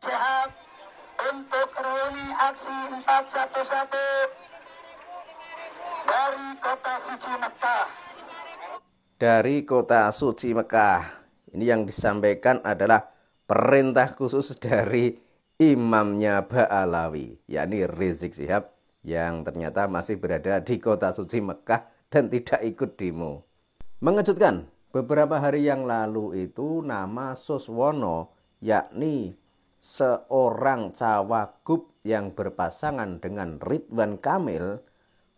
sehat untuk reuni aksi 411 dari kota suci Mekah. Dari kota suci Mekah. Ini yang disampaikan adalah perintah khusus dari imamnya Ba'alawi, yakni Rizik Syihab, yang ternyata masih berada di kota suci Mekah dan tidak ikut demo. Mengejutkan, beberapa hari yang lalu itu nama Suswono, yakni seorang cawagup yang berpasangan dengan Ridwan Kamil,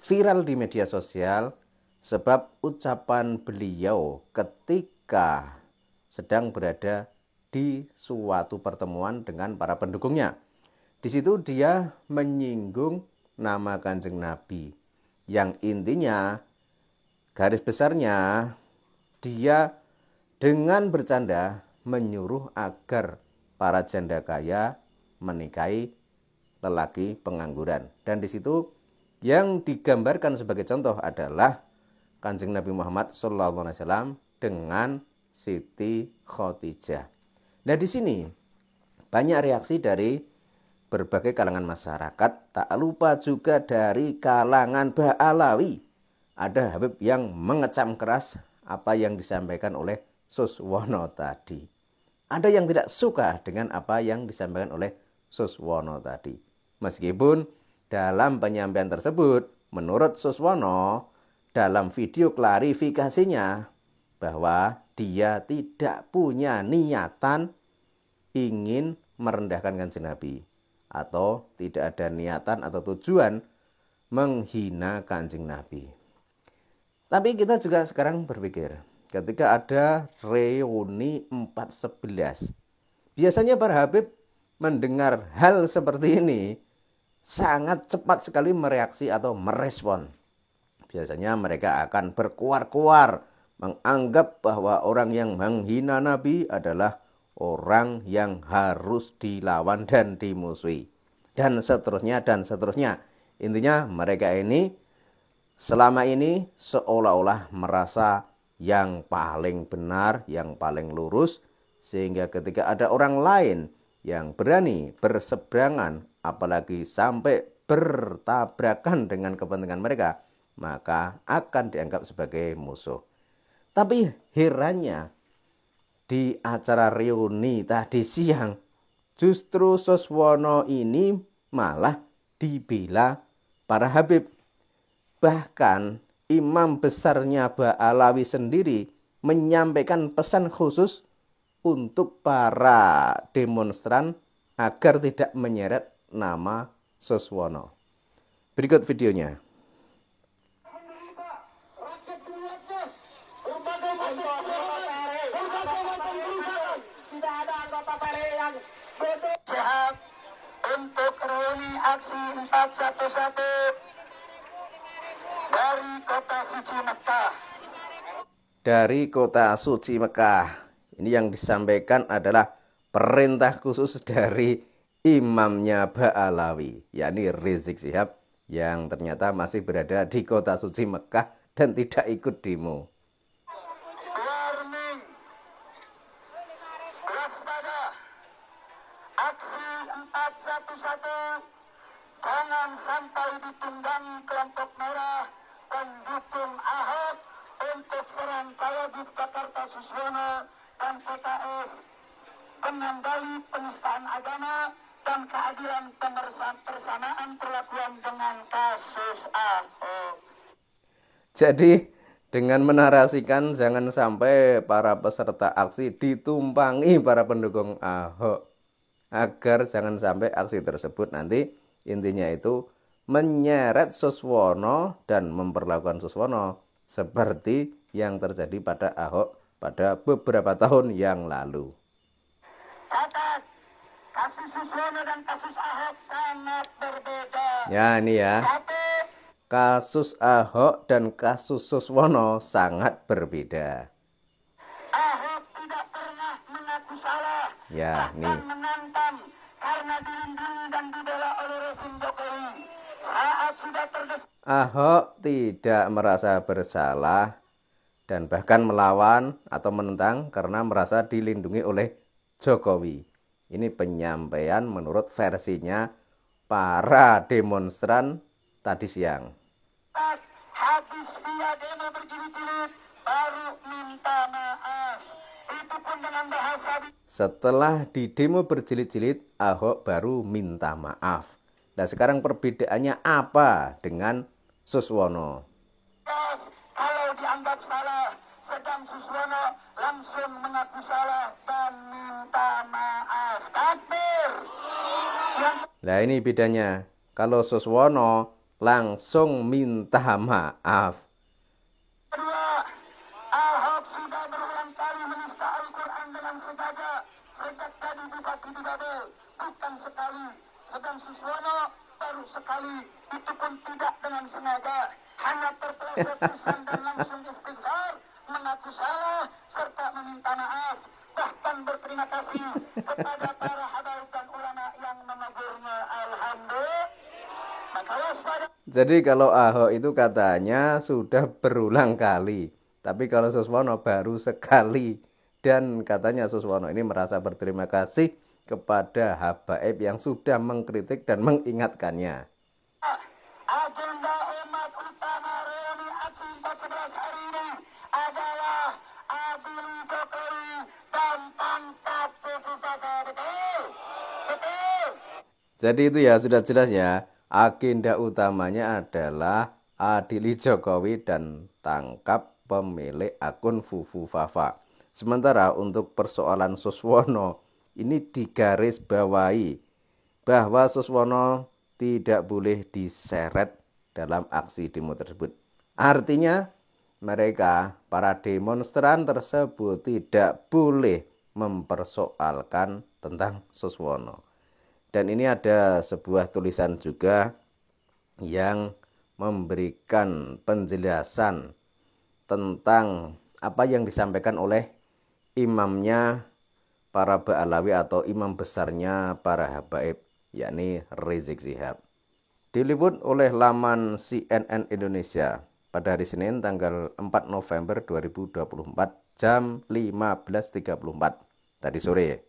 viral di media sosial sebab ucapan beliau ketika sedang berada di suatu pertemuan dengan para pendukungnya. Di situ dia menyinggung nama Kanjeng Nabi, yang intinya garis besarnya dia dengan bercanda menyuruh agar para janda kaya menikahi lelaki pengangguran. Dan di situ yang digambarkan sebagai contoh adalah Kanjeng Nabi Muhammad SAW dengan Siti Khadijah. Nah, di sini banyak reaksi dari berbagai kalangan masyarakat, tak lupa juga dari kalangan Ba'alawi. Ada Habib yang mengecam keras apa yang disampaikan oleh Suswono tadi. Ada yang tidak suka dengan apa yang disampaikan oleh Suswono tadi. Meskipun dalam penyampaian tersebut, menurut Suswono, dalam video klarifikasinya bahwa dia tidak punya niatan ingin merendahkan Kanjeng Nabi, atau tidak ada niatan atau tujuan menghina Kanjeng Nabi. Tapi kita juga sekarang berpikir, ketika ada reuni 411, biasanya para Habib mendengar hal seperti ini sangat cepat sekali mereaksi atau merespon. Biasanya mereka akan berkuar-kuar menganggap bahwa orang yang menghina Nabi adalah orang yang harus dilawan dan dimusuhi. Dan seterusnya dan seterusnya. Intinya mereka ini selama ini seolah-olah merasa yang paling benar, yang paling lurus. Sehingga ketika ada orang lain yang berani berseberangan, apalagi sampai bertabrakan dengan kepentingan mereka, maka akan dianggap sebagai musuh. Tapi herannya di acara reuni tadi siang, justru Suswono ini malah dibela para Habib. Bahkan imam besarnya Ba'alawi sendiri menyampaikan pesan khusus untuk para demonstran agar tidak menyeret nama Suswono. Berikut videonya. Sehat untuk reuni aksi 411 dari kota suci Mekah. Dari kota suci Mekah. Ini yang disampaikan adalah perintah khusus dari imamnya Ba'alawi, yakni Rizik Syihab, yang ternyata masih berada di kota suci Mekah dan tidak ikut demo. Warning, waspada, aksi 411 jangan sampai ditunggangi kelompok merah pendukung Ahok untuk serang Cawagup Jakarta Suswono dan PKS dengan dalih penistaan agama dan keadilan persamaan perlakuan dengan kasus Ahok. Jadi dengan menarasikan jangan sampai para peserta aksi ditumpangi para pendukung Ahok, agar jangan sampai aksi tersebut nanti intinya itu menyeret Suswono dan memperlakukan Suswono seperti yang terjadi pada Ahok pada beberapa tahun yang lalu. Catat, kasus Suswono dan kasus Ahok sangat berbeda. Ya, ini ya. Kasus Ahok dan kasus Suswono sangat berbeda. Ahok tidak pernah mengaku salah. Ya, nih. Menantang karena dilindungi dan dibela oleh rezim Jokowi. Saat sudah terdesak, Ahok tidak merasa bersalah dan bahkan melawan atau menentang karena merasa dilindungi oleh Jokowi. Ini penyampaian menurut versinya para demonstran tadi siang. Habis dia demo berjilid-jilid, baru minta maaf. Itu pun dengan bahasa. Setelah di demo berjilid-jilid, Ahok baru minta maaf. Nah sekarang perbedaannya apa dengan Suswono? Kalau dianggap salah, sedang Suswono langsung mengaku salah dan minta maaf. Takbir. Nah ini bedanya. Kalau Suswono langsung minta maaf. Kedua, Ahok sudah berulang kali menista Al-Quran dengan sengaja sejak jadi bupati di Babel. Bukan sekali. Sedang Suswono baru sekali. Itu pun tidak dengan sengaja. Hanya terpeleset lisan dan langsung istighfar, mengaku salah, serta meminta maaf. Bahkan berterima kasih kepada para habaib dan ulama yang menegurnya. Alhamdulillah. Maka waspada. Jadi kalau Ahok itu katanya sudah berulang kali. Tapi kalau Suswono baru sekali. Dan katanya Suswono ini merasa berterima kasih kepada habaib yang sudah mengkritik dan mengingatkannya. Agenda umat utama reuni aksi 14 hari ini adalah adili Jokowi dan tangkap Fufufaka. Betul? Betul? Jadi itu ya sudah jelas ya. Agenda utamanya adalah adili Jokowi dan tangkap pemilik akun Fufufafa. Sementara untuk persoalan Suswono ini digarisbawahi bahwa Suswono tidak boleh diseret dalam aksi demo tersebut. Artinya mereka, para demonstran tersebut tidak boleh mempersoalkan tentang Suswono. Dan ini ada sebuah tulisan juga yang memberikan penjelasan tentang apa yang disampaikan oleh imamnya para Ba'alawi atau imam besarnya para habaib, yakni Rizik Syihab. Diliput oleh laman CNN Indonesia pada hari Senin tanggal 4 November 2024 jam 15.34 tadi sore.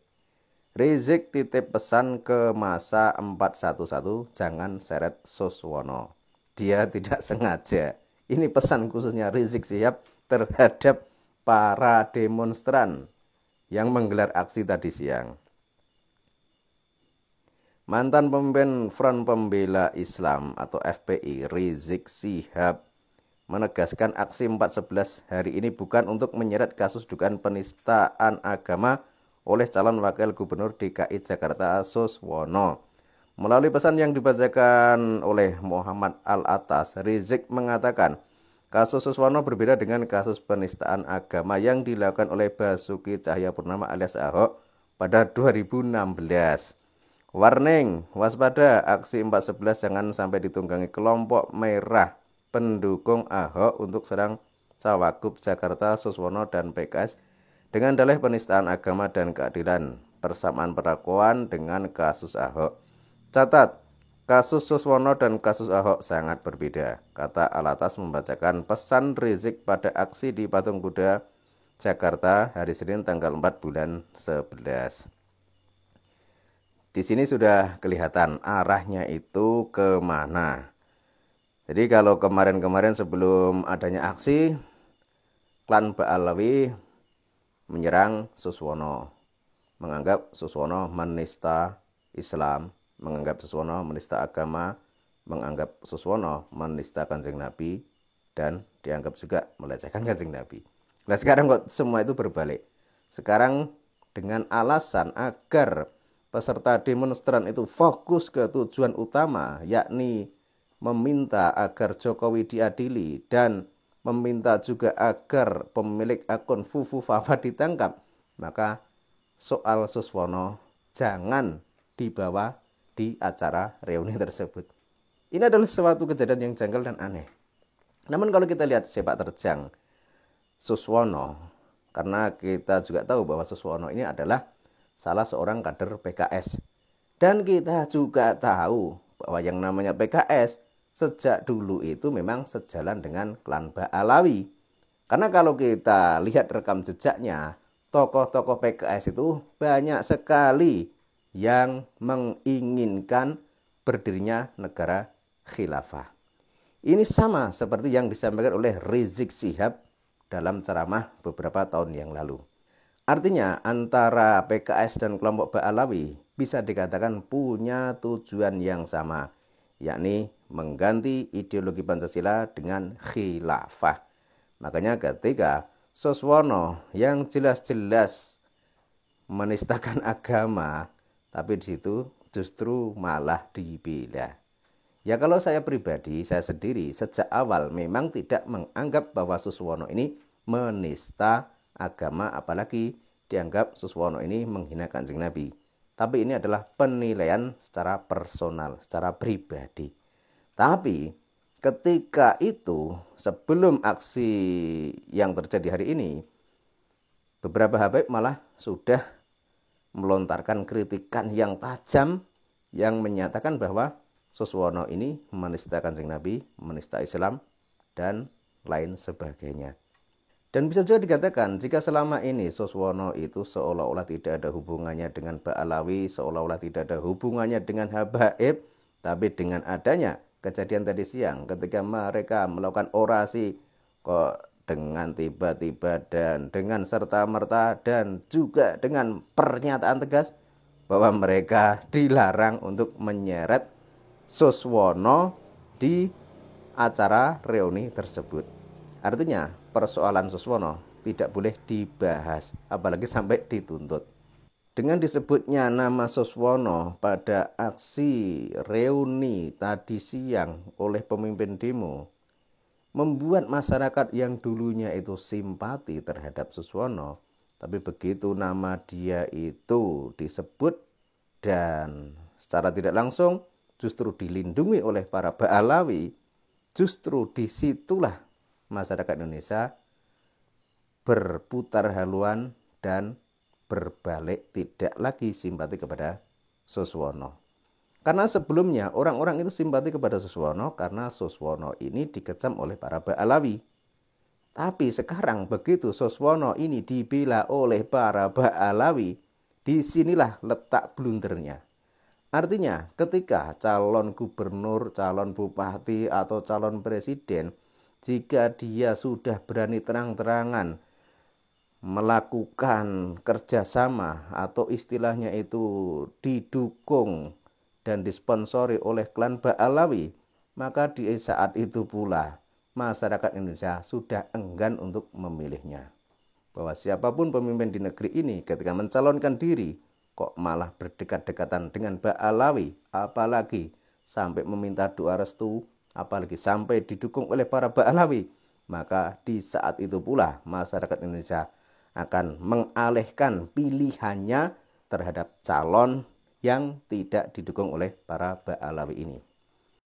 Rizik titip pesan ke masa 411, jangan seret Suswono. Dia tidak sengaja. Ini pesan khususnya Rizik Syihab terhadap para demonstran yang menggelar aksi tadi siang. Mantan pemimpin Front Pembela Islam atau FPI Rizik Syihab menegaskan aksi 411 hari ini bukan untuk menyeret kasus dugaan penistaan agama oleh calon wakil gubernur DKI Jakarta Suswono. Melalui pesan yang dibacakan oleh Muhammad Al-Atas, Rizik mengatakan kasus Suswono berbeda dengan kasus penistaan agama yang dilakukan oleh Basuki Cahayapurnama alias Ahok pada 2016. Warning, waspada, aksi 411 jangan sampai ditunggangi kelompok merah pendukung Ahok untuk serang Cawagup Jakarta Suswono dan PKS dengan dalih penistaan agama dan keadilan, persamaan perlakuan dengan kasus Ahok. Catat, kasus Suswono dan kasus Ahok sangat berbeda, kata Alatas membacakan pesan Rizik pada aksi di Patung Kuda, Jakarta hari Senin tanggal 4 bulan 11. Di sini sudah kelihatan arahnya itu kemana. Jadi kalau kemarin-kemarin sebelum adanya aksi, klan Ba'alawi menyerang Suswono, menganggap Suswono menista Islam, menganggap Suswono menista agama, menganggap Suswono menista Kanjeng Nabi, dan dianggap juga melecehkan Kanjeng Nabi. Nah sekarang kok semua itu berbalik. Sekarang dengan alasan agar peserta demonstran itu fokus ke tujuan utama, yakni meminta agar Jokowi diadili dan meminta juga agar pemilik akun Fufufafa ditangkap, maka soal Suswono jangan dibawa di acara reuni tersebut. Ini adalah suatu kejadian yang janggal dan aneh. Namun kalau kita lihat sepak terjang Suswono, karena kita juga tahu bahwa Suswono ini adalah salah seorang kader PKS. Dan kita juga tahu bahwa yang namanya PKS sejak dulu itu memang sejalan dengan klan Ba'alawi. Karena kalau kita lihat rekam jejaknya, tokoh-tokoh PKS itu banyak sekali yang menginginkan berdirinya negara khilafah. Ini sama seperti yang disampaikan oleh Rizik Syihab dalam ceramah beberapa tahun yang lalu. Artinya antara PKS dan kelompok Ba'alawi bisa dikatakan punya tujuan yang sama, yakni mengganti ideologi Pancasila dengan khilafah. Makanya ketika Suswono yang jelas-jelas menistakan agama, tapi di situ justru malah dibela. Ya kalau saya pribadi, saya sendiri sejak awal memang tidak menganggap bahwa Suswono ini menista agama, apalagi dianggap Suswono ini menghina Kanjeng Nabi. Tapi ini adalah penilaian secara personal, secara pribadi. Tapi ketika itu, sebelum aksi yang terjadi hari ini, beberapa habaib malah sudah melontarkan kritikan yang tajam yang menyatakan bahwa Suswono ini menista Kanjeng Nabi, menista Islam, dan lain sebagainya. Dan bisa juga dikatakan jika selama ini Suswono itu seolah-olah tidak ada hubungannya dengan Ba'alawi, seolah-olah tidak ada hubungannya dengan habaib, tapi dengan adanya kejadian tadi siang ketika mereka melakukan orasi kok dengan tiba-tiba dan dengan serta-merta dan juga dengan pernyataan tegas bahwa mereka dilarang untuk menyeret Suswono di acara reuni tersebut. Artinya persoalan Suswono tidak boleh dibahas, apalagi sampai dituntut. Dengan disebutnya nama Suswono pada aksi reuni tadi siang oleh pemimpin demo, membuat masyarakat yang dulunya itu simpati terhadap Suswono, tapi begitu nama dia itu disebut dan secara tidak langsung justru dilindungi oleh para Ba'alawi, justru disitulah masyarakat Indonesia berputar haluan dan berbalik tidak lagi simpati kepada Suswono. Karena sebelumnya orang-orang itu simpati kepada Suswono karena Suswono ini dikecam oleh para Ba'alawi. Tapi sekarang begitu Suswono ini dibela oleh para Ba'alawi, disinilah letak blundernya. Artinya ketika calon gubernur, calon bupati, atau calon presiden, jika dia sudah berani terang-terangan melakukan kerjasama atau istilahnya itu didukung dan disponsori oleh klan Ba'alawi, maka di saat itu pula masyarakat Indonesia sudah enggan untuk memilihnya. Bahwa siapapun pemimpin di negeri ini ketika mencalonkan diri kok malah berdekat-dekatan dengan Ba'alawi, apalagi sampai meminta doa restu, apalagi sampai didukung oleh para Ba'alawi, maka di saat itu pula masyarakat Indonesia akan mengalihkan pilihannya terhadap calon yang tidak didukung oleh para Ba'alawi ini.